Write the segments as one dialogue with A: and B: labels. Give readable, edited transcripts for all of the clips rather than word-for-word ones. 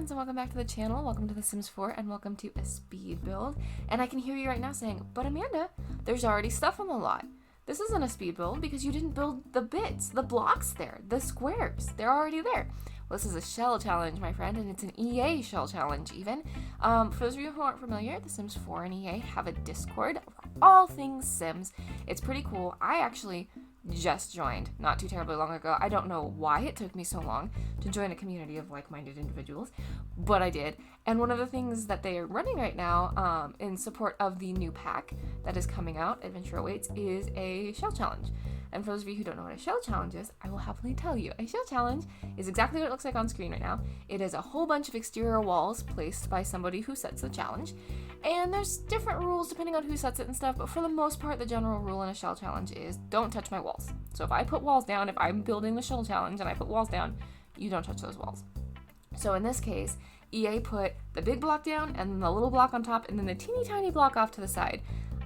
A: friends, and welcome back to the channel. Welcome to The Sims 4, and welcome to a speed build. And I can hear you right now saying, but Amanda, there's already stuff on the lot. This isn't a speed build because you didn't build the bits, the blocks there, the squares. They're already there. Well, this is a shell challenge, my friend, and it's an EA shell challenge even. For those of you who aren't familiar, The Sims 4 and EA have a Discord for all things Sims. It's pretty cool. I actually just joined not too terribly long ago. I don't know why it took me so long to join a community of like-minded individuals, but I did. And one of the things that they are running right now in support of the new pack that is coming out, Adventure Awaits, is a shell challenge. And for those of you who don't know what a shell challenge is, I will happily tell you. A shell challenge is exactly what it looks like on screen right now. It is a whole bunch of exterior walls placed by somebody who sets the challenge. And there's different rules depending on who sets it and stuff, but for the most part, the general rule in a shell challenge is don't touch my walls. So if I put walls down, if I'm building the shell challenge and I put walls down, you don't touch those walls. So in this case, EA put the big block down and then the little block on top and then the teeny tiny block off to the side.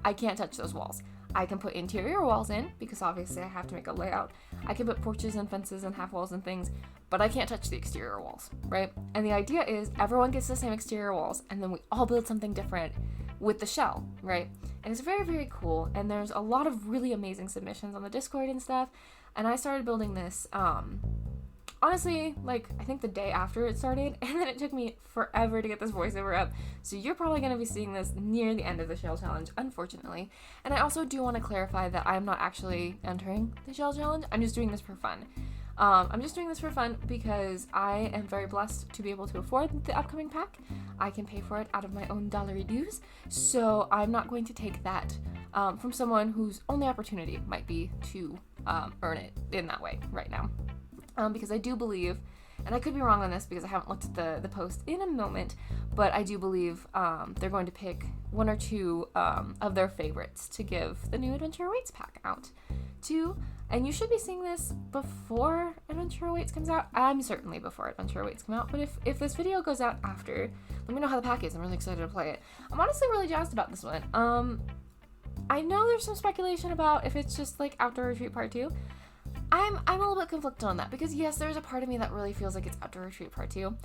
A: I can't touch those walls. I can put interior walls in, because obviously I have to make a layout. I can put porches and fences and half walls and things, but I can't touch the exterior walls, right? And the idea is everyone gets the same exterior walls, and then we all build something different with the shell, right? And it's very, very cool, and there's a lot of really amazing submissions on the Discord and stuff, and I started building this, honestly, like, I think the day after it started, and then it took me forever to get this voiceover up, so you're probably going to be seeing this near the end of the shell challenge, unfortunately. And I also do want to clarify that I'm not actually entering the shell challenge, I'm just doing this for fun. I'm just doing this for fun because I am very blessed to be able to afford the upcoming pack. I can pay for it out of my own dollary dues, so I'm not going to take that from someone whose only opportunity might be to earn it in that way right now. Because I do believe, and I could be wrong on this because I haven't looked at the post in a moment, but I do believe they're going to pick one or two of their favorites to give the new Adventure Awaits pack out to. And you should be seeing this before Adventure Awaits comes out. I'm certainly before Adventure Awaits come out, but if this video goes out after, let me know how the pack is. I'm really excited to play it. I'm honestly really jazzed about this one. I know there's some speculation about if it's just like Outdoor Retreat Part 2. I'm a little bit conflicted on that because yes, there's a part of me that really feels like it's Outdoor Retreat Part 2,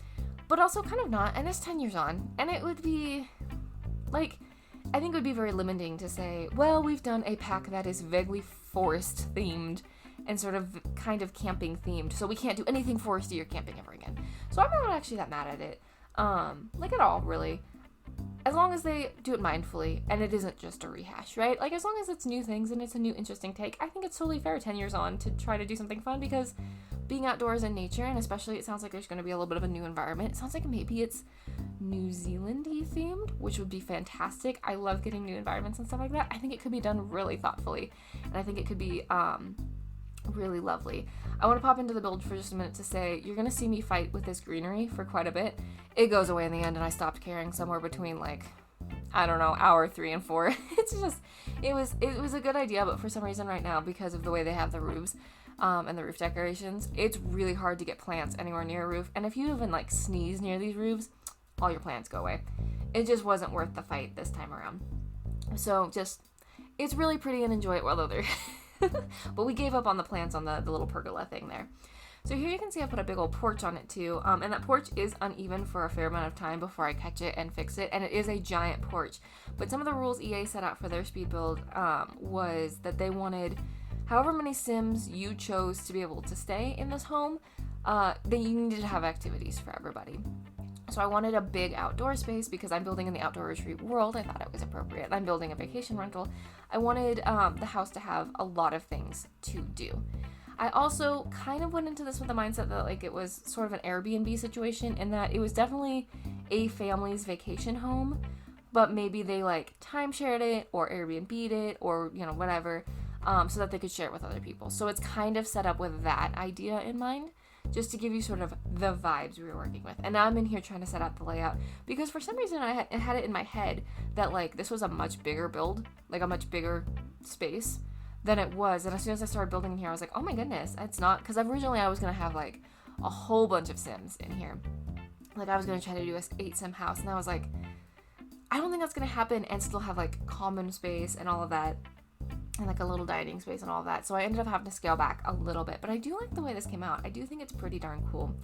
A: but also kind of not, and it's 10 years on, and it would be, like, I think it would be very limiting to say, well, we've done a pack that is vaguely forest themed and sort of kind of camping themed, so we can't do anything foresty or camping ever again. So I'm not actually that mad at it, like at all, really. As long as they do it mindfully and it isn't just a rehash, right? Like, as long as it's new things and it's a new interesting take, I think it's totally fair 10 years on to try to do something fun, because being outdoors in nature, and especially it sounds like there's going to be a little bit of a new environment. It sounds like maybe it's New Zealand-y themed, which would be fantastic. I love getting new environments and stuff like that. I think it could be done really thoughtfully, and I think it could be really lovely. I want to pop into the build for just a minute to say, you're going to see me fight with this greenery for quite a bit. It goes away in the end, and I stopped caring somewhere between, like, I don't know, hour 3 and 4. It's just, it was a good idea, but for some reason right now, because of the way they have the roofs and the roof decorations, it's really hard to get plants anywhere near a roof. And if you even, like, sneeze near these roofs, all your plants go away. It just wasn't worth the fight this time around. So just, it's really pretty and enjoy it while they're but we gave up on the plants on the little pergola thing there. So here you can see I put a big old porch on it too, and that porch is uneven for a fair amount of time before I catch it and fix it, and it is a giant porch. But some of the rules EA set out for their speed build was that they wanted however many Sims you chose to be able to stay in this home, then you needed to have activities for everybody. So I wanted a big outdoor space because I'm building in the outdoor retreat world. I thought it was appropriate. I'm building a vacation rental. I wanted the house to have a lot of things to do. I also kind of went into this with the mindset that, like, it was sort of an Airbnb situation, in that it was definitely a family's vacation home, but maybe they, like, timeshared it or Airbnb'd it or, you know, whatever, so that they could share it with other people. So it's kind of set up with that idea in mind, just to give you sort of the vibes we were working with. And now I'm in here trying to set out the layout, because for some reason I had it in my head that, like, this was a much bigger build, like a much bigger space than it was. And as soon as I started building in here, I was like, oh my goodness, it's not, because originally I was going to have, like, a whole bunch of Sims in here. Like, I was going to try to do a 8 Sim house, and I was like, I don't think that's going to happen and still have, like, common space and all of that, and like a little dining space and all of that. So I ended up having to scale back a little bit, but I do like the way this came out. I do think it's pretty darn cool.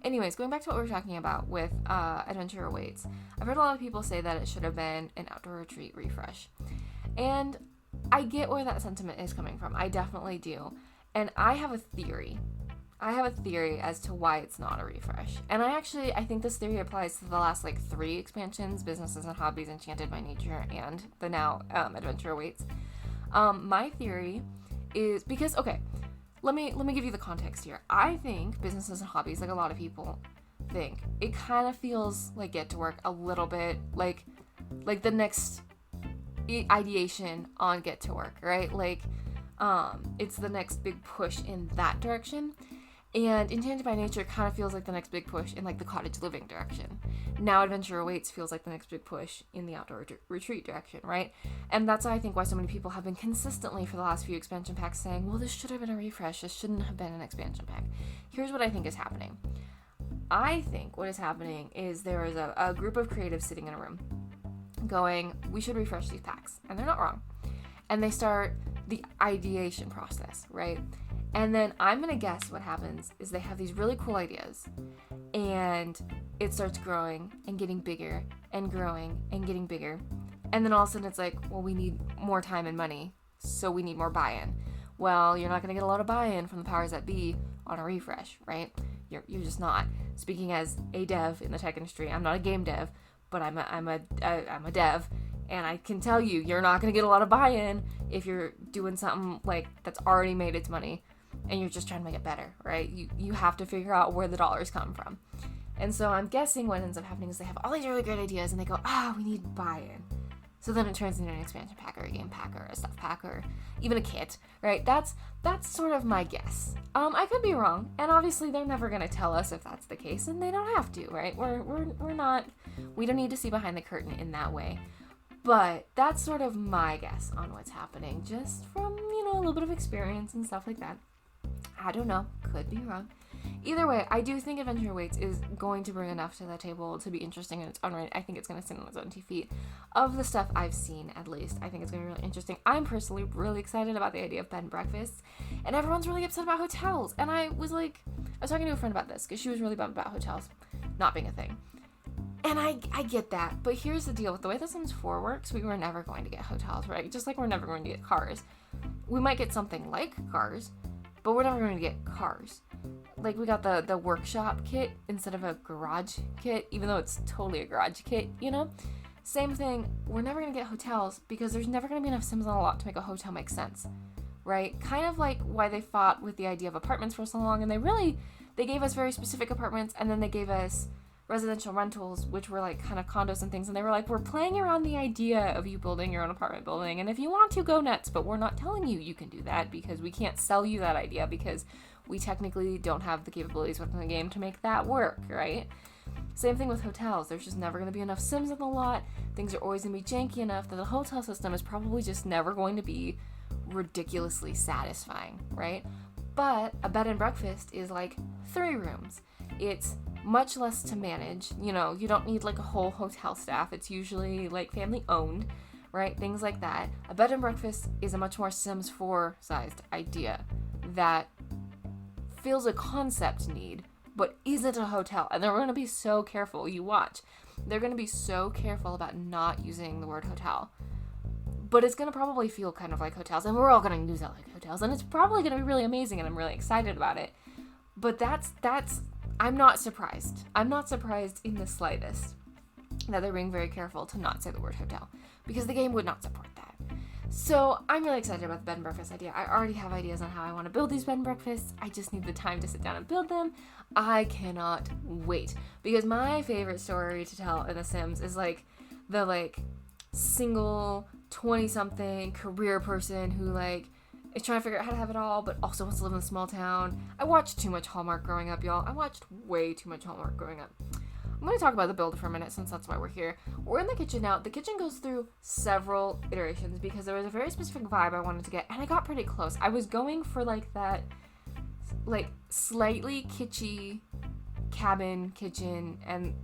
A: Anyways, going back to what we were talking about with Adventure Awaits, I've heard a lot of people say that it should have been an outdoor retreat refresh. And I get where that sentiment is coming from. I definitely do. And I have a theory. As to why it's not a refresh. And I think this theory applies to the last 3 expansions, Businesses and Hobbies, Enchanted by Nature, and the now Adventure Awaits. My theory is because, okay, let me give you the context here. I think Businesses and Hobbies, like a lot of people think, it kind of feels like Get to Work a little bit, like the next ideation on Get to Work, right? It's the next big push in that direction. And Enchanted by Nature kind of feels like the next big push in the cottage living direction. Now Adventure Awaits feels like the next big push in the outdoor retreat direction, right? And that's why so many people have been consistently for the last few expansion packs saying, well, this should have been a refresh. This shouldn't have been an expansion pack. Here's what I think is happening. I think what is happening is there is a group of creatives sitting in a room going, we should refresh these packs. And they're not wrong. And they start the ideation process, right? And then I'm going to guess what happens is they have these really cool ideas and it starts growing and getting bigger and growing and getting bigger. And then all of a sudden it's like, well, we need more time and money, so we need more buy-in. Well, you're not going to get a lot of buy-in from the powers that be on a refresh, right? You're just not. Speaking as a dev in the tech industry, I'm not a game dev, but I'm a dev. And I can tell you're not going to get a lot of buy-in if you're doing something that's already made its money and you're just trying to make it better, right? You have to figure out where the dollars come from. And so I'm guessing what ends up happening is they have all these really great ideas and they go, we need buy-in. So then it turns into an expansion pack or a game pack or a stuff pack or even a kit, right? That's sort of my guess. I could be wrong, and obviously they're never going to tell us if that's the case, and they don't have to, right? We don't need to see behind the curtain in that way. But that's sort of my guess on what's happening, just from, a little bit of experience and stuff like that. I don't know. Could be wrong. Either way, I do think Adventure Awaits is going to bring enough to the table to be interesting in its own right. I think it's going to stand on its own 2 feet. Of the stuff I've seen, at least, I think it's going to be really interesting. I'm personally really excited about the idea of bed and breakfasts, and everyone's really upset about hotels. And I was talking to a friend about this, because she was really bummed about hotels not being a thing. And I get that, but here's the deal. With the way The Sims 4 works, we were never going to get hotels, right? Just like we're never going to get cars. We might get something like cars, but we're never going to get cars. We got the workshop kit instead of a garage kit, even though it's totally a garage kit, Same thing, we're never going to get hotels because there's never going to be enough Sims on the lot to make a hotel make sense, right? Kind of like why they fought with the idea of apartments for so long, and they gave us very specific apartments, and then they gave us residential rentals, which were kind of condos and things, and they were we're playing around the idea of you building your own apartment building, and if you want to, go nuts, but we're not telling you can do that because we can't sell you that idea because we technically don't have the capabilities within the game to make that work, right? Same thing with hotels. There's just never going to be enough Sims on the lot. Things are always going to be janky enough that the hotel system is probably just never going to be ridiculously satisfying, right? But a bed and breakfast is 3 rooms. It's much less to manage. You don't need a whole hotel staff. It's usually family owned, right? Things like that. A bed and breakfast is a much more Sims 4 sized idea that fills a concept need, but isn't a hotel. And they're going to be so careful. You watch. They're going to be so careful about not using the word hotel. But it's going to probably feel kind of like hotels, and we're all going to use it like hotels, and it's probably going to be really amazing, and I'm really excited about it. But I'm not surprised. I'm not surprised in the slightest that they're being very careful to not say the word hotel, because the game would not support that. So I'm really excited about the bed and breakfast idea. I already have ideas on how I want to build these bed and breakfasts. I just need the time to sit down and build them. I cannot wait, because my favorite story to tell in The Sims is the single 20-something career person who is trying to figure out how to have it all, but also wants to live in a small town. I watched too much Hallmark growing up, y'all. I watched way too much Hallmark growing up. I'm going to talk about the build for a minute, since that's why we're here. We're in the kitchen now. The kitchen goes through several iterations because there was a very specific vibe I wanted to get, and I got pretty close. I was going for that slightly kitschy cabin kitchen and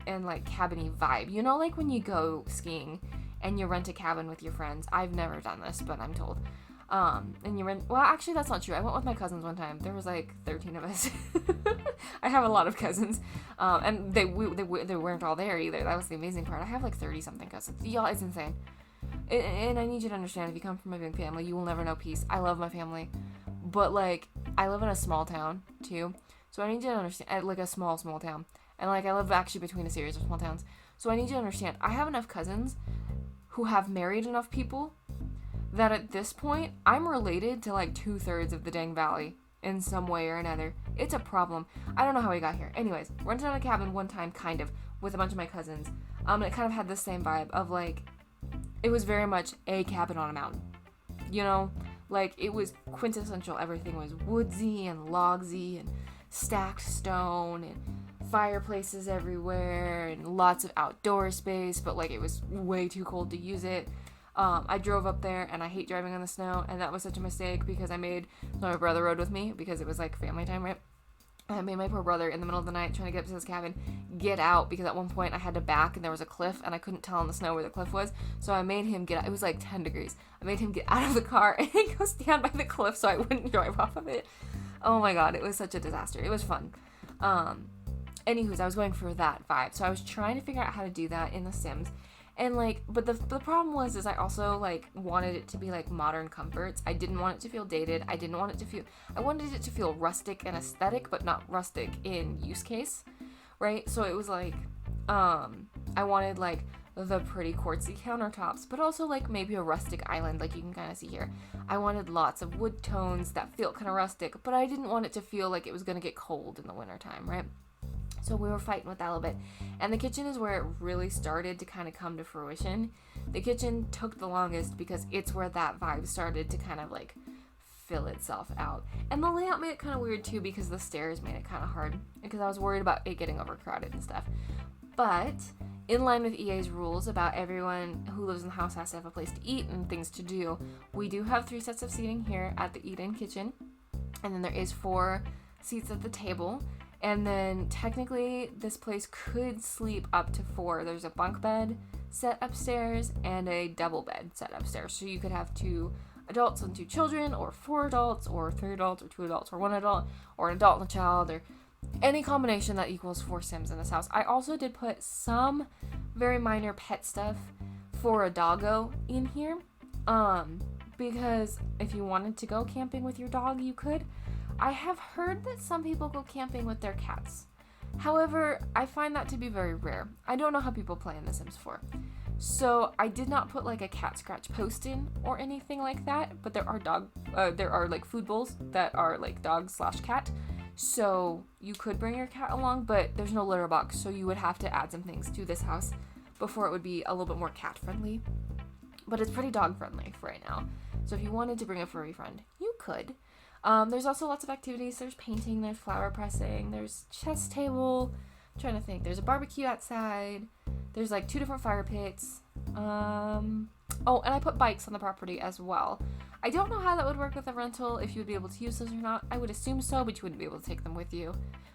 A: cabin-y vibe. When you go skiing and you rent a cabin with your friends. I've never done this, but I'm told. And you rent, well, actually, that's not true. I went with my cousins one time. There was like 13 of us. I have a lot of cousins. And they weren't all there either. That was the amazing part. I have like 30 something cousins. Y'all, it's insane. And I need you to understand, if you come from a big family, you will never know peace. I love my family. But like, I live in a small town too. So I need you to understand, like a small town. And like, I live actually between a series of small towns. So I need you to understand, I have enough cousins who have married enough people that at this point, I'm related to like 2/3 of the dang valley in some way or another. It's a problem. I don't know how we got here. Anyways, rented out a cabin one time, kind of, with a bunch of my cousins. And it kind of had the same vibe of like, it was very much a cabin on a mountain. You know? Like, it was quintessential. Everything was woodsy and logsy and stacked stone and fireplaces everywhere and lots of outdoor space, but like, it was way too cold to use it. I drove up there, and I hate driving on the snow, and that was such a mistake because my brother rode with me because it was like family time, right? I made my poor brother in the middle of the night trying to get up to his cabin get out, because at one point I had to back and there was a cliff and I couldn't tell in the snow where the cliff was, so I made him get out. It was like 10 degrees. I made him get out of the car and go stand by the cliff so I wouldn't drive off of it. Oh my god, it was such a disaster. It was fun. Anywho's, I was going for that vibe, so I was trying to figure out how to do that in The Sims. And like, but the problem was, is I also like wanted it to be like modern comforts. I didn't want it to feel dated. I wanted it to feel rustic and aesthetic, but not rustic in use case, right? So it was like, I wanted like the pretty quartzy countertops, but also like maybe a rustic island, like you can kind of see here. I wanted lots of wood tones that feel kind of rustic, but I didn't want it to feel like it was going to get cold in the wintertime, right? So we were fighting with that a little bit. And the kitchen is where it really started to kind of come to fruition. The kitchen took the longest because it's where that vibe started to kind of like fill itself out. And the layout made it kind of weird too because the stairs made it kind of hard because I was worried about it getting overcrowded and stuff. But in line with EA's rules about everyone who lives in the house has to have a place to eat and things to do, we do have 3 sets of seating here at the eat-in kitchen. And then there is 4 seats at the table. And then technically this place could sleep up to 4. There's a bunk bed set upstairs and a double bed set upstairs. So you could have 2 adults and 2 children, or 4 adults, or 3 adults, or 2 adults, or 1 adult, or an adult and a child, or any combination that equals 4 Sims in this house. I also did put some very minor pet stuff for a doggo in here. Because if you wanted to go camping with your dog, you could. I have heard that some people go camping with their cats. However, I find that to be very rare. I don't know how people play in The Sims 4. So I did not put like a cat scratch post in or anything like that, but there are like food bowls that are like dog/cat. So you could bring your cat along, but there's no litter box, so you would have to add some things to this house before it would be a little bit more cat friendly. But it's pretty dog friendly for right now. So if you wanted to bring a furry friend, you could. There's also lots of activities. There's painting, there's flower pressing, there's chess table. I'm trying to think. There's a barbecue outside. There's like 2 different fire pits. Oh, and I put bikes on the property as well. I don't know how that would work with a rental, if you would be able to use those or not. I would assume so, but you wouldn't be able to take them with you.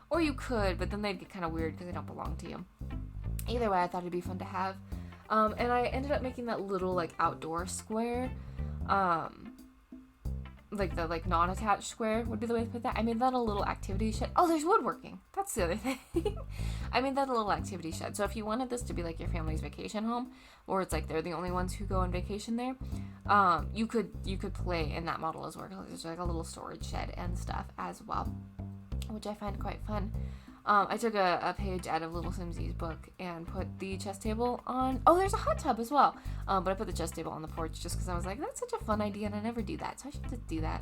A: Or you could, but then they'd get kind of weird because they don't belong to you. Either way, I thought it'd be fun to have. And I ended up making that little like outdoor square. Like the like non-attached square would be the way to put that. I made that a little activity shed. Oh, there's woodworking. That's the other thing. I made that a little activity shed. So if you wanted this to be like your family's vacation home, or it's like they're the only ones who go on vacation there, you could play in that model as well. There's like a little storage shed and stuff as well, which I find quite fun. I took a page out of Little Simsy's book and put the chess table on. Oh, there's a hot tub as well. But I put the chess table on the porch just because I was like, that's such a fun idea and I never do that. So I should just do that.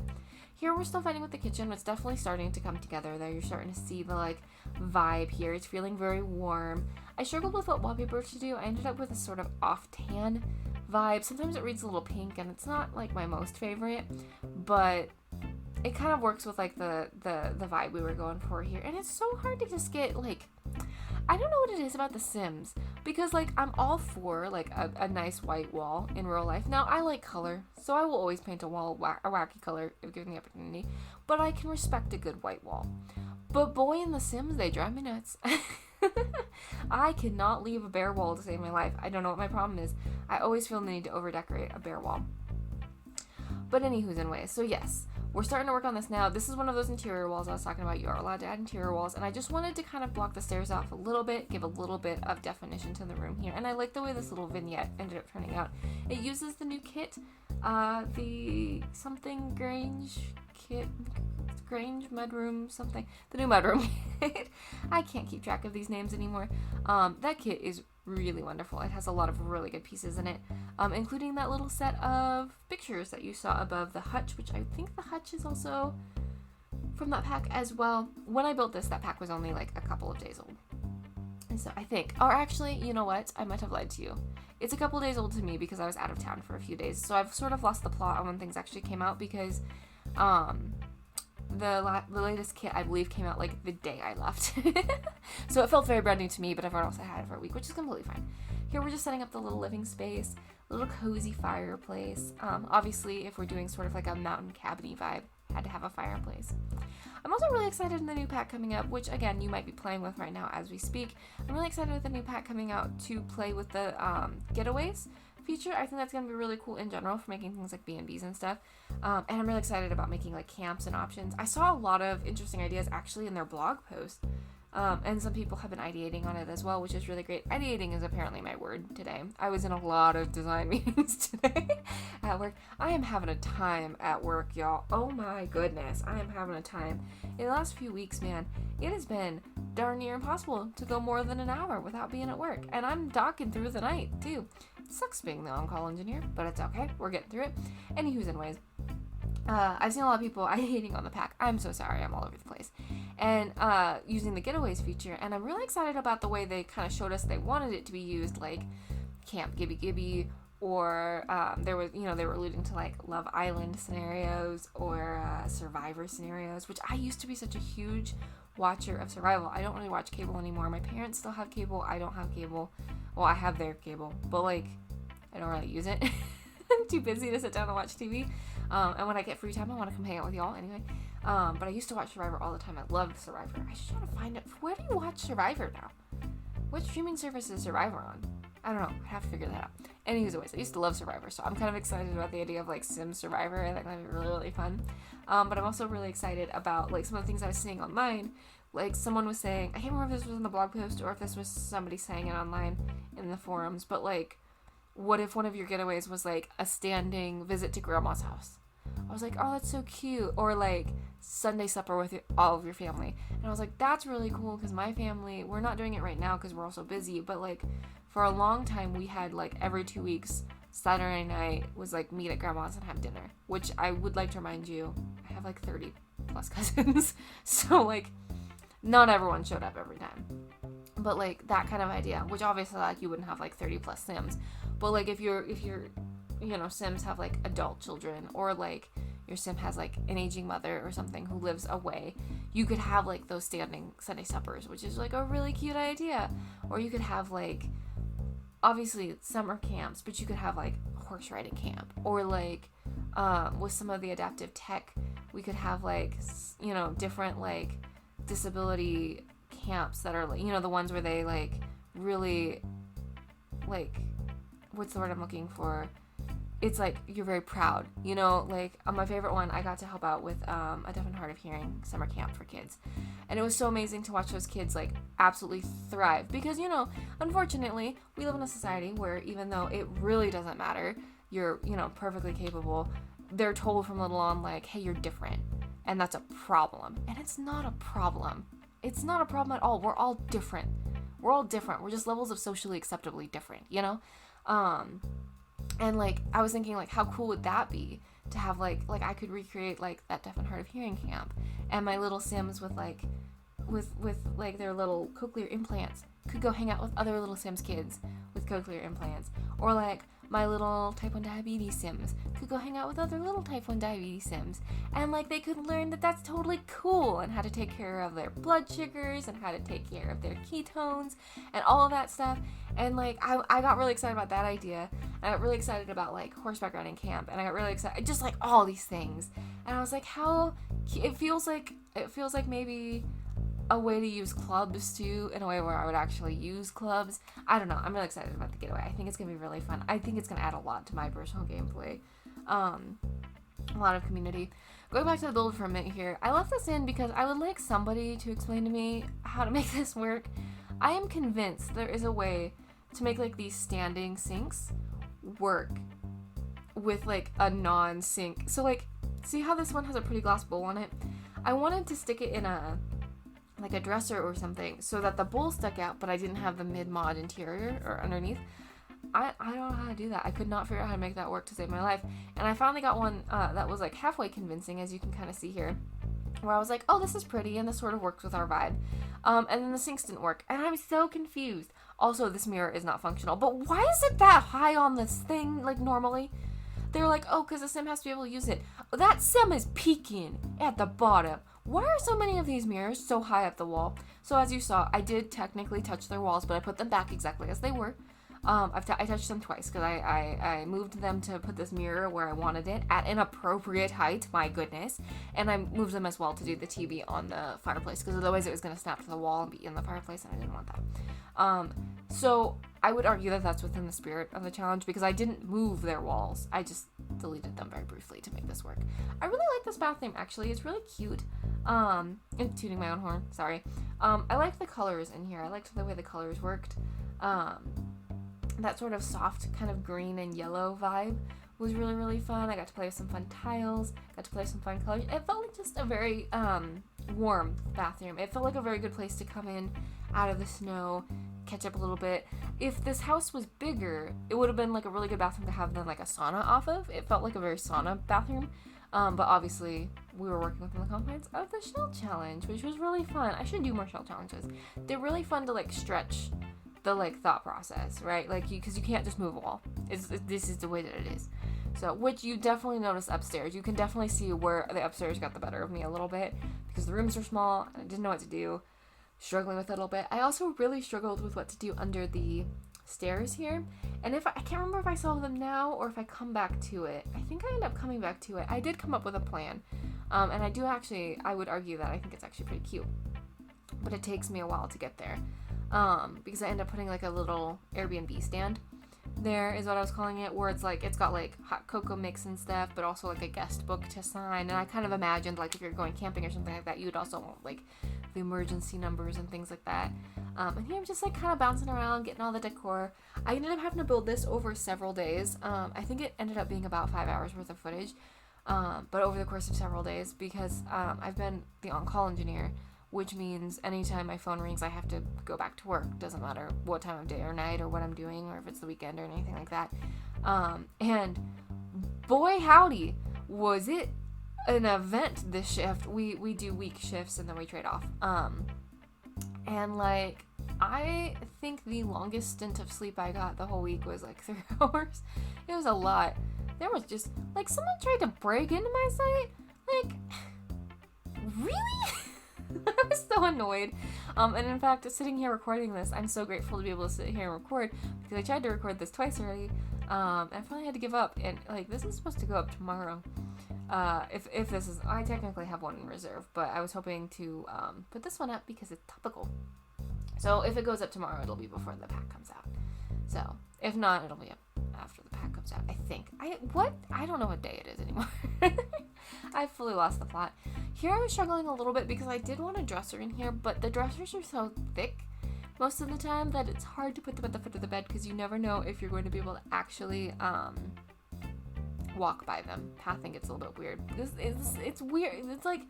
A: Here we're still fighting with the kitchen. It's definitely starting to come together though. You're starting to see the like vibe here. It's feeling very warm. I struggled with what wallpaper to do. I ended up with a sort of off tan vibe. Sometimes it reads a little pink and it's not like my most favorite, but it kind of works with like the vibe we were going for here. And it's so hard to just get like, I don't know what it is about The Sims, because like I'm all for like a nice white wall in real life. Now I like color, so I will always paint a wall a wacky color if given the opportunity, but I can respect a good white wall. But boy, in The Sims, they drive me nuts. I cannot leave a bare wall to save my life. I don't know what my problem is. I always feel the need to over decorate a bare wall. But anywho's in ways. So yes, we're starting to work on this now. This is one of those interior walls I was talking about. You are allowed to add interior walls, and I just wanted to kind of block the stairs off a little bit, give a little bit of definition to the room here. And I like the way this little vignette ended up turning out. It uses the new kit, the something Grange kit, Grange mudroom something, the new mudroom kit. I can't keep track of these names anymore. That kit is really wonderful. It has a lot of really good pieces in it, including that little set of pictures that you saw above the hutch, which I think the hutch is also from that pack as well. When I built this, that pack was only like a couple of days old. And so I think, or actually, you know what? I might have lied to you. It's a couple days old to me because I was out of town for a few days. So I've sort of lost the plot on when things actually came out because, the latest kit, I believe, came out like the day I left. So it felt very brand new to me, but everyone else had it for a week, which is completely fine. Here we're just setting up the little living space, a little cozy fireplace. Obviously, if we're doing sort of like a mountain cabiny vibe, had to have a fireplace. I'm also really excited in the new pack coming up, which again, you might be playing with right now as we speak. I'm really excited with the new pack coming out to play with the getaways feature. I think that's going to be really cool in general for making things like B&Bs and stuff. And I'm really excited about making like camps and options. I saw a lot of interesting ideas actually in their blog post. And some people have been ideating on it as well, which is really great. Ideating is apparently my word today. I was in a lot of design meetings today at work. I am having a time at work, y'all. Oh my goodness. I am having a time. In the last few weeks, man, it has been darn near impossible to go more than an hour without being at work. And I'm docking through the night, too. It sucks being the on-call engineer, but it's okay. We're getting through it. Anywho's anyways. I've seen a lot of people hating on the pack. I'm so sorry, I'm all over the place. And using the getaways feature, and I'm really excited about the way they kind of showed us they wanted it to be used, like Camp Gibby Gibby, or they were alluding to like Love Island scenarios or Survivor scenarios, which I used to be such a huge watcher of Survival. I don't really watch cable anymore. My parents still have cable. I don't have cable. Well, I have their cable, but like I don't really use it. I'm too busy to sit down and watch TV. And when I get free time, I want to come hang out with y'all anyway. But I used to watch Survivor all the time. I loved Survivor. I should try to find it. Where do you watch Survivor now? What streaming service is Survivor on? I don't know. I have to figure that out. Anyways, I used to love Survivor, so I'm kind of excited about the idea of like Sim Survivor. I think that'd be really, really fun. But I'm also really excited about like some of the things I was seeing online. Like someone was saying, I can't remember if this was in the blog post or if this was somebody saying it online in the forums, but like, what if one of your getaways was like a standing visit to grandma's house? I was like, oh, that's so cute. Or like Sunday supper with all of your family. And I was like, that's really cool because my family, we're not doing it right now because we're all so busy. But like for a long time, we had like every 2 weeks, Saturday night was like meet at grandma's and have dinner. Which I would like to remind you, I have like 30 plus cousins. So like not everyone showed up every time. But like that kind of idea, which obviously like you wouldn't have like 30 plus Sims. But like if you're Sims have like adult children, or like your Sim has like an aging mother or something who lives away, you could have like those standing Sunday suppers, which is like a really cute idea. Or you could have like, obviously summer camps, but you could have like horse riding camp, or like with some of the adaptive tech, we could have like different like disability camps that are like the ones where they like really like, what's the word I'm looking for? It's like you're very proud, like on my favorite one, I got to help out with a deaf and hard of hearing summer camp for kids, and it was so amazing to watch those kids like absolutely thrive because unfortunately we live in a society where even though it really doesn't matter, you're perfectly capable, they're told from little on like, hey, you're different, and that's a problem. And it's not a problem. It's not a problem at all. We're all different. We're just levels of socially acceptably different, And like I was thinking like how cool would that be to have like I could recreate like that deaf and hard of hearing camp, and my little Sims with like their little cochlear implants could go hang out with other little Sims kids with cochlear implants, or like my little type 1 diabetes Sims could go hang out with other little type 1 diabetes Sims, and like they could learn that that's totally cool, and how to take care of their blood sugars and how to take care of their ketones and all of that stuff. And like I got really excited about that idea. I got really excited about like horseback riding camp, and I got really excited just like all these things. And I was like, how it feels like maybe a way to use clubs too, in a way where I would actually use clubs. I don't know. I'm really excited about the getaway. I think it's gonna be really fun. I think it's gonna add a lot to my personal gameplay. a lot of community. Going back to the build for a minute here, I left this in because I would like somebody to explain to me how to make this work. I am convinced there is a way to make like these standing sinks work with like a non-sink. So like, see how this one has a pretty glass bowl on it? I wanted to stick it in a like a dresser or something so that the bowl stuck out, but I didn't have the mid-mod interior or underneath. I don't know how to do that. I could not figure out how to make that work to save my life. And I finally got one that was like halfway convincing, as you can kind of see here, where I was like, oh, this is pretty and this sort of works with our vibe. And then the sinks didn't work and I'm so confused. Also, this mirror is not functional, but why is it that high on this thing like normally? They're like, oh, because the sim has to be able to use it. That sim is peeking at the bottom. Why are so many of these mirrors so high up the wall? So as you saw, I did technically touch their walls, but I put them back exactly as they were. I touched them twice because I moved them to put this mirror where I wanted it at an appropriate height, my goodness. And I moved them as well to do the TV on the fireplace because otherwise it was going to snap to the wall and be in the fireplace and I didn't want that. So I would argue that that's within the spirit of the challenge because I didn't move their walls. I just deleted them very briefly to make this work. I really like this bathroom actually. It's really cute. I'm tooting my own horn, sorry. I liked the colors in here. I liked the way the colors worked. That sort of soft kind of green and yellow vibe was really, really fun. I got to play with some fun tiles, got to play with some fun colors. It felt like just a very warm bathroom. It felt like a very good place to come in out of the snow, catch up a little bit. If this house was bigger, it would have been like a really good bathroom to have then like a sauna off of. It felt like a very sauna bathroom. But obviously we were working within the confines of the shell challenge, which was really fun. I should do more shell challenges. They're really fun to like stretch the like thought process, right? Like because you can't just move a wall. This is the way that it is. So, which you definitely notice upstairs. You can definitely see where the upstairs got the better of me a little bit because the rooms are small and I didn't know what to do. Struggling with it a little bit. I also really struggled with what to do under the stairs here. And I can't remember if I solve them now or if I come back to it. I think I end up coming back to it. I did come up with a plan. And I would argue that I think it's actually pretty cute. But it takes me a while to get there. Because I end up putting like a little Airbnb stand there is what I was calling it, where it's like it's got like hot cocoa mix and stuff, but also like a guest book to sign. And I kind of imagined like if you're going camping or something like that, you'd also want like the emergency numbers and things like that. And here I'm just like kind of bouncing around, getting all the decor. I ended up having to build this over several days. I think it ended up being about 5 hours worth of footage, but over the course of several days because I've been the on-call engineer, which means anytime my phone rings, I have to go back to work. Doesn't matter what time of day or night or what I'm doing or if it's the weekend or anything like that. And boy howdy, was it an event this shift. We do week shifts and then we trade off. And like, I think the longest stint of sleep I got the whole week was like 3 hours. It was a lot. There was just, like, someone tried to break into my site. Like, really? I was so annoyed. And in fact, sitting here recording this, I'm so grateful to be able to sit here and record because I tried to record this twice already. I finally had to give up, and like this is supposed to go up tomorrow. If this is, I technically have one in reserve, but I was hoping to put this one up because it's topical. So if it goes up tomorrow, it'll be before the pack comes out. So if not, it'll be up after the pack comes out. I think. I don't know what day it is anymore. I fully lost the plot. Here I was struggling a little bit because I did want a dresser in here, but the dressers are so thick most of the time that it's hard to put them at the foot of the bed because you never know if you're going to be able to actually walk by them. Pathing gets a little bit weird. It's weird. It's like,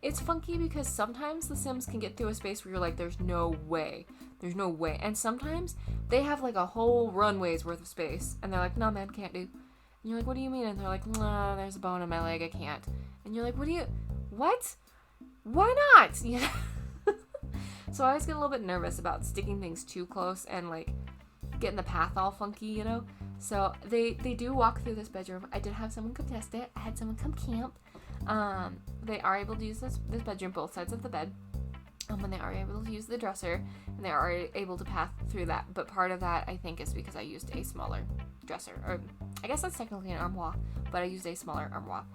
A: it's funky because sometimes the Sims can get through a space where you're like, there's no way. There's no way. And sometimes they have like a whole runway's worth of space and they're like, no man, can't do. And you're like, what do you mean? And they're like, nah, there's a bone in my leg, I can't. And you're like, what? Why not? Yeah. So I always get a little bit nervous about sticking things too close and like getting the path all funky, you know? So they do walk through this bedroom. I did have someone come test it. I had someone come camp. They are able to use this bedroom, both sides of the bed. And they are able to use the dresser, and they are able to path through that. But part of that, I think, is because I used a smaller dresser. Or I guess that's technically an armoire, but I used a smaller armoire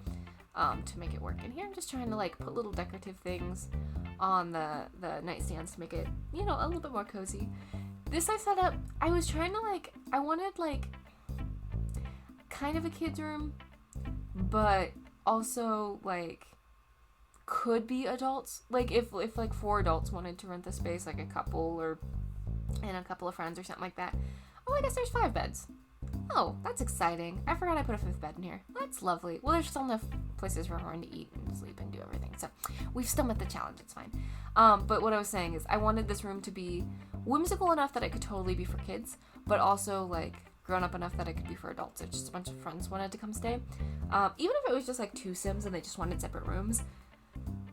A: to make it work. And here I'm just trying to like put little decorative things on the nightstands to make it, you know, a little bit more cozy. This I set up, I was trying to I wanted like kind of a kid's room, but also, like, could be adults. Like, if like 4 adults wanted to rent the space, like a couple or and a couple of friends or something like that. Oh, I guess there's 5 beds. Oh, that's exciting. I forgot I put a 5th bed in here. That's lovely. Well, there's still enough places for everyone to eat and sleep and do everything. So we've still met the challenge. It's fine. But what I was saying is I wanted this room to be whimsical enough that it could totally be for kids, but also, like, grown up enough that it could be for adults. If just a bunch of friends wanted to come stay. Even if it was just, like, 2 Sims and they just wanted separate rooms.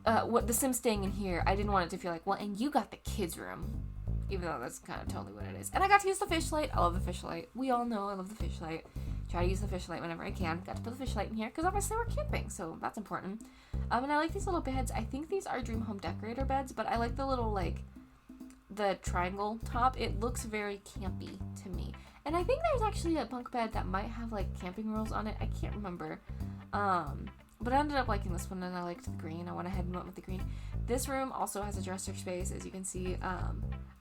A: What the Sims staying in here, I didn't want it to feel like, well, and you got the kids' room. Even though that's kind of totally what it is. And I got to use the fish light. I love the fish light. We all know I love the fish light. Try to use the fish light whenever I can. Got to put the fish light in here because obviously we're camping, so that's important. And I like these little beds. I think these are Dream Home Decorator beds, but I like the little, like, the triangle top. It looks very campy to me. And I think there's actually a bunk bed that might have, like, camping rules on it. I can't remember. But I ended up liking this one, and I liked the green. I went ahead and went with the green. This room also has a dresser space, as you can see.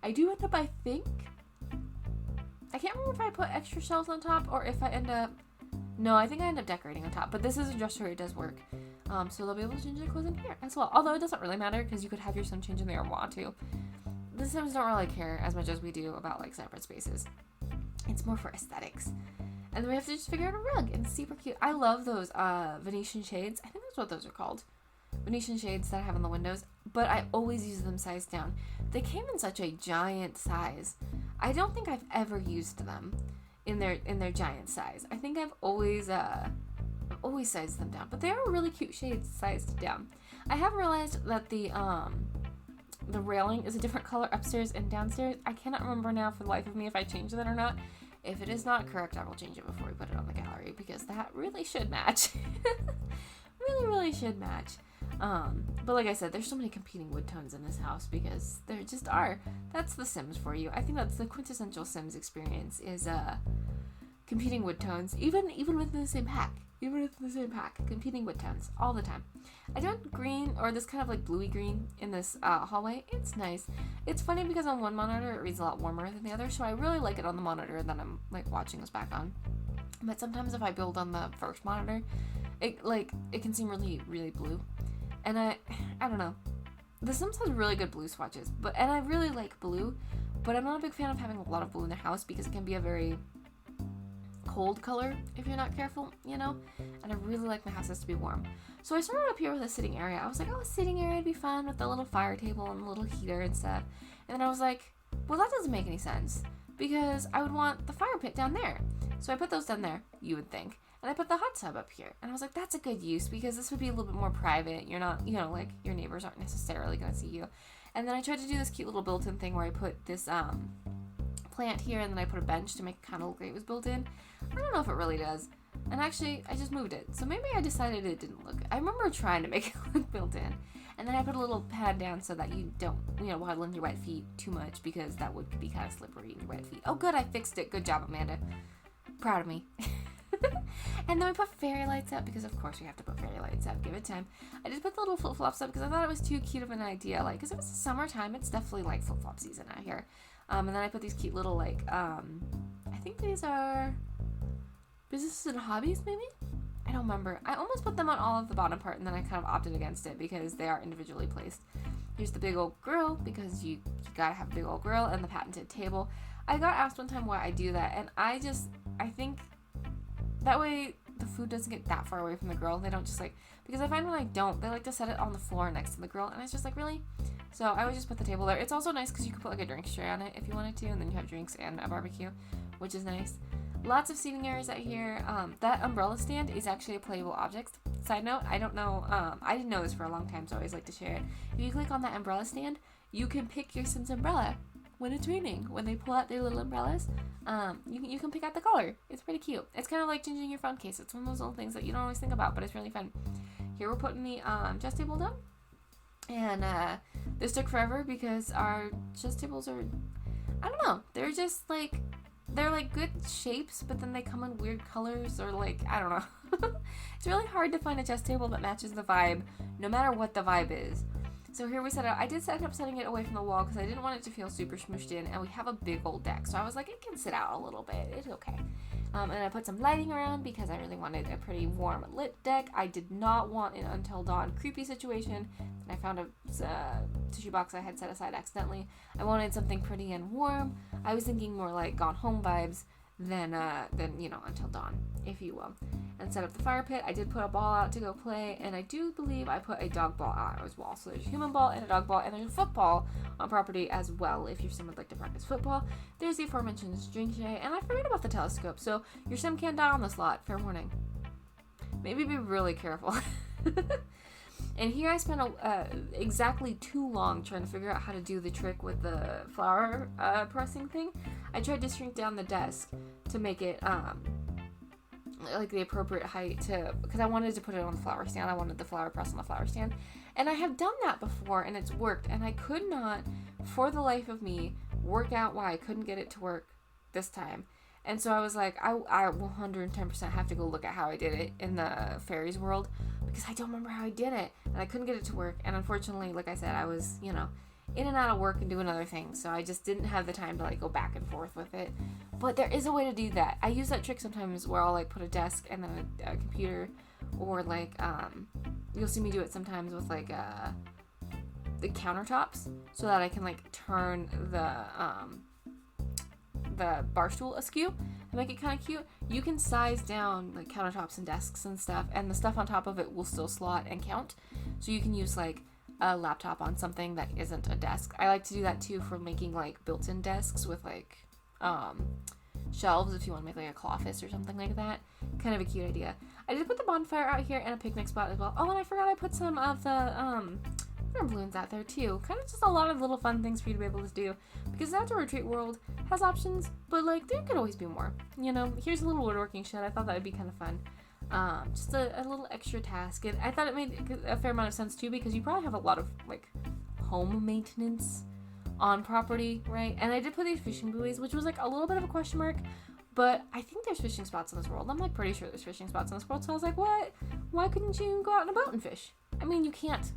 A: I do end up, I think, I can't remember if I put extra shelves on top or if I end up, no, I think I end up decorating on top, but this is a dresser, it does work. So they'll be able to change their clothes in here as well. Although it doesn't really matter because you could have your son change in there or want to. The Sims don't really care as much as we do about, like, separate spaces. It's more for aesthetics. And then we have to just figure out a rug, and it's super cute. I love those Venetian shades. I think that's what those are called. Venetian shades that I have on the windows, but I always use them sized down. They came in such a giant size. I don't think I've ever used them in their giant size. I think I've always sized them down, but they are really cute shades sized down. I have realized that the railing is a different color upstairs and downstairs. I cannot remember now for the life of me if I changed that or not. If it is not correct, I will change it before we put it on the gallery because that really should match. really should match. But like I said, there's so many competing wood tones in this house because there just are. That's the Sims for you. I think that's the quintessential Sims experience is competing wood tones, even within the same pack. Competing wood tones all the time. I don't green or this kind of like bluey green in this hallway. It's nice. It's funny because on one monitor it reads a lot warmer than the other, so I really like it on the monitor that I'm like watching this back on. But sometimes if I build on the first monitor, it can seem really blue. And I don't know. The Sims has really good blue swatches, and I really like blue, but I'm not a big fan of having a lot of blue in the house because it can be a very cold color if you're not careful, you know? And I really like my houses to be warm. So I started up here with a sitting area. I was like, oh, a sitting area would be fun with the little fire table and the little heater and stuff. And then I was like, well, that doesn't make any sense because I would want the fire pit down there. So I put those down there, you would think. And I put the hot tub up here. And I was like, that's a good use because this would be a little bit more private. You're not, like your neighbors aren't necessarily going to see you. And then I tried to do this cute little built-in thing where I put this plant here and then I put a bench to make it kind of look like it was built in. I don't know if it really does. And actually, I just moved it. So maybe I decided it didn't look. I remember trying to make it look built in. And then I put a little pad down so that you don't, waddle in your wet feet too much because that would be kind of slippery in your wet feet. Oh, good. I fixed it. Good job, Amanda. Proud of me. And then we put fairy lights up because of course we have to put fairy lights up. Give it time. I just put the little flip-flops up because I thought it was too cute of an idea. Like, because it was summertime, it's definitely like flip-flop season out here. And then I put these cute little like, I think these are businesses and hobbies maybe? I don't remember. I almost put them on all of the bottom part and then I kind of opted against it because they are individually placed. Here's the big old grill because you gotta have a big old grill and the patented table. I got asked one time why I do that and I think that way the food doesn't get that far away from the grill. They don't just like, because I find when I don't, they like to set it on the floor next to the grill and it's just like, really? So I would just put the table there. It's also nice because you can put like a drink tray on it if you wanted to, and then you have drinks and a barbecue, which is nice. Lots of seating areas out here. That umbrella stand is actually a playable object. Side note, I don't know, I didn't know this for a long time, so I always like to share it. If you click on that umbrella stand, you can pick your Sims umbrella when it's raining. When they pull out their little umbrellas, you can pick out the color. It's pretty cute. It's kind of like changing your phone case. It's one of those little things that you don't always think about, but it's really fun. Here we're putting the chess table down. And this took forever because our chess tables are, I don't know, they're just like, they're like good shapes, but then they come in weird colors or like, I don't know. It's really hard to find a chess table that matches the vibe, no matter what the vibe is. So here we set it up. I did end up setting it away from the wall because I didn't want it to feel super smooshed in, and we have a big old deck. So I was like, it can sit out a little bit. It's okay. And I put some lighting around because I really wanted a pretty warm lit deck. I did not want an Until Dawn creepy situation. And I found a tissue box I had set aside accidentally. I wanted something pretty and warm. I was thinking more like Gone Home vibes than Until Dawn, if you will. And set up the fire pit. I did put a ball out to go play, and I do believe I put a dog ball out as well. So there's a human ball and a dog ball, and there's a football on property as well if your sim would like to practice football. There's the aforementioned string tray, and I forgot about the telescope, so your sim can't die on the slot. Fair warning. Maybe be really careful. And here I spent exactly too long trying to figure out how to do the trick with the flower pressing thing. I tried to shrink down the desk to make it like the appropriate height because I wanted to put it on the flower stand. I wanted the flower press on the flower stand. And I have done that before and it's worked. And I could not, for the life of me, work out why I couldn't get it to work this time. And so I was like, I 110% have to go look at how I did it in the fairies world because I don't remember how I did it. And I couldn't get it to work. And unfortunately, like I said, I was, in and out of work and doing other things. So I just didn't have the time to like go back and forth with it. But there is a way to do that. I use that trick sometimes where I'll like put a desk and then a computer, or like you'll see me do it sometimes with like the countertops so that I can like turn the bar stool askew and make it kind of cute. You can size down like countertops and desks and stuff, and the stuff on top of it will still slot and count. So you can use like a laptop on something that isn't a desk. I like to do that too for making like built-in desks with like shelves if you want to make like a clawfist or something like that. Kind of a cute idea. I did put the bonfire out here and a picnic spot as well. Oh, and I forgot I put some of the balloons out there too. Kind of just a lot of little fun things for you to be able to do because the outdoor retreat world has options, but like there could always be more. Here's a little woodworking shed. I thought that would be kind of fun. Just a little extra task, and I thought it made a fair amount of sense too because you probably have a lot of like home maintenance on property, right? And I did put these fishing buoys, which was like a little bit of a question mark, but I think there's fishing spots in this world. I'm like pretty sure there's fishing spots in this world, so I was like, what? Why couldn't you go out in a boat and fish? I mean, you can't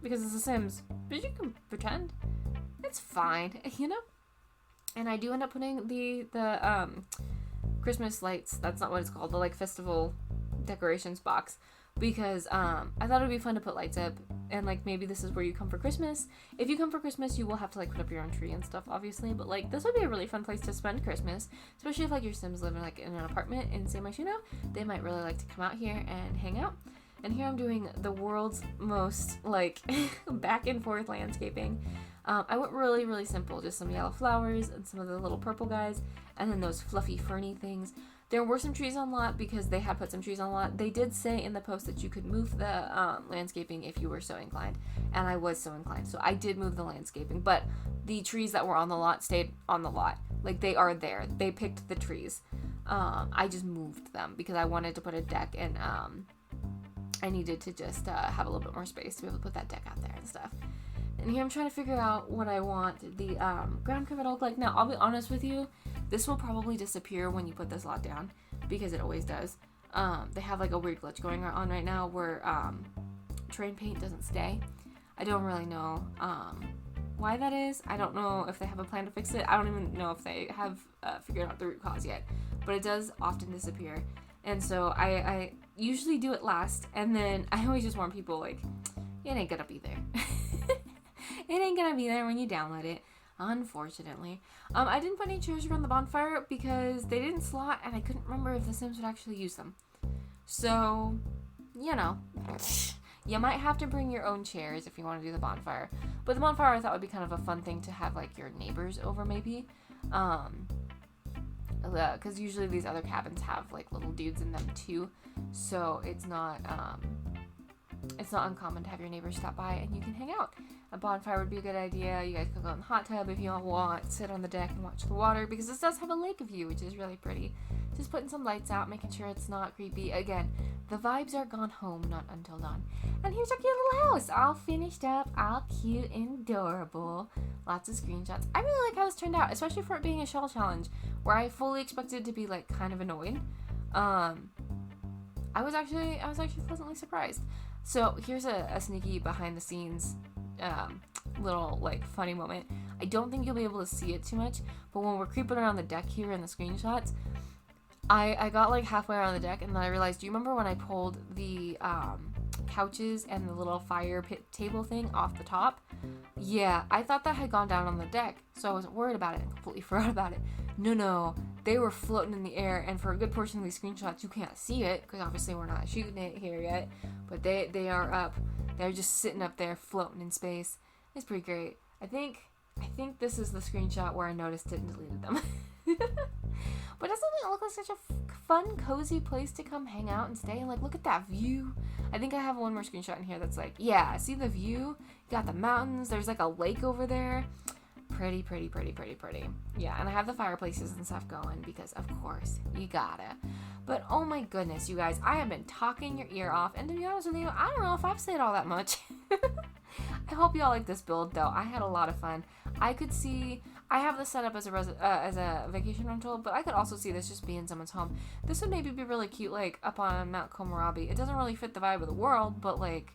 A: because it's The Sims, but you can pretend. It's fine, And I do end up putting the Christmas lights. That's not what it's called. The like festival decorations box because I thought it would be fun to put lights up, and like maybe this is where you come for Christmas. If you come for Christmas, you will have to like put up your own tree and stuff, obviously, but like this would be a really fun place to spend Christmas, especially if like your Sims live in like in an apartment in San Myshuno. They might really like to come out here and hang out. And here I'm doing the world's most like back and forth landscaping. I went really, really simple, just some yellow flowers and some of the little purple guys, and then those fluffy ferny things. There were some trees on lot because they had put some trees on lot. They did say in the post that you could move the landscaping if you were so inclined, and I was so inclined. So I did move the landscaping, but the trees that were on the lot stayed on the lot. Like they are there. They picked the trees. I just moved them because I wanted to put a deck, and I needed to just have a little bit more space to be able to put that deck out there and stuff. And here I'm trying to figure out what I want the ground cover to look like. Now, I'll be honest with you, this will probably disappear when you put this lot down because it always does. They have like a weird glitch going on right now where terrain paint doesn't stay. I don't really know why that is. I don't know if they have a plan to fix it. I don't even know if they have figured out the root cause yet, but it does often disappear. And so I usually do it last, and then I always just warn people like, it ain't gonna be there. It ain't gonna be there when you download it, unfortunately. I didn't put any chairs around the bonfire because they didn't slot, and I couldn't remember if the Sims would actually use them. So, you might have to bring your own chairs if you want to do the bonfire. But the bonfire I thought would be kind of a fun thing to have like your neighbors over maybe. Because usually these other cabins have like little dudes in them too. So it's not uncommon to have your neighbors stop by and you can hang out. A bonfire would be a good idea. You guys could go in the hot tub if you all want, sit on the deck and watch the water because this does have a lake view, which is really pretty. Just putting some lights out, making sure it's not creepy. Again, the vibes are Gone Home, not Until Dawn. And here's our cute little house, all finished up, all cute and adorable. Lots of screenshots. I really like how this turned out, especially for it being a shell challenge, where I fully expected to be like kind of annoyed. I was actually pleasantly surprised. So here's a sneaky behind the scenes little like funny moment. I don't think you'll be able to see it too much, but when we're creeping around the deck here in the screenshots, I got like halfway around the deck and then I realized, do you remember when I pulled the couches and the little fire pit table thing off the top? Yeah, I thought that had gone down on the deck, so I wasn't worried about it and completely forgot about it. No, they were floating in the air, and for a good portion of these screenshots, you can't see it, because obviously we're not shooting it here yet, but they are up. They're just sitting up there floating in space. It's pretty great. I think this is the screenshot where I noticed it and deleted them. But doesn't it look like such a fun, cozy place to come hang out and stay? And like, look at that view. I think I have one more screenshot in here that's like, yeah, see the view? You got the mountains. There's like a lake over there. Pretty. Yeah, and I have the fireplaces and stuff going because, of course, you gotta. But, oh my goodness, you guys, I have been talking your ear off. And to be honest with you, I don't know if I've said all that much. I hope y'all like this build, though. I had a lot of fun. I have this set up as a vacation rental, but I could also see this just being someone's home. This would maybe be really cute, like, up on Mount Komorabi. It doesn't really fit the vibe of the world, but, like,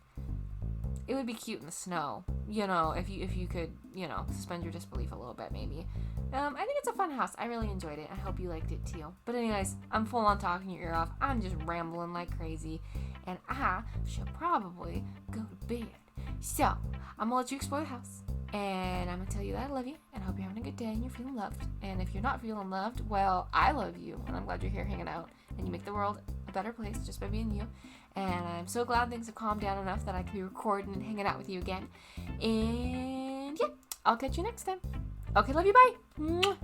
A: it would be cute in the snow, you know, if you could, you know, suspend your disbelief a little bit, maybe. I think it's a fun house. I really enjoyed it. I hope you liked it, too. But anyways, I'm full on talking your ear off. I'm just rambling like crazy, and I should probably go to bed. So, I'm going to let you explore the house. And I'm going to tell you that I love you, and I hope you're having a good day and you're feeling loved. And if you're not feeling loved, well, I love you, and I'm glad you're here hanging out, and you make the world a better place just by being you. And I'm so glad things have calmed down enough that I can be recording and hanging out with you again. And yeah, I'll catch you next time. Okay, love you, bye. Mwah.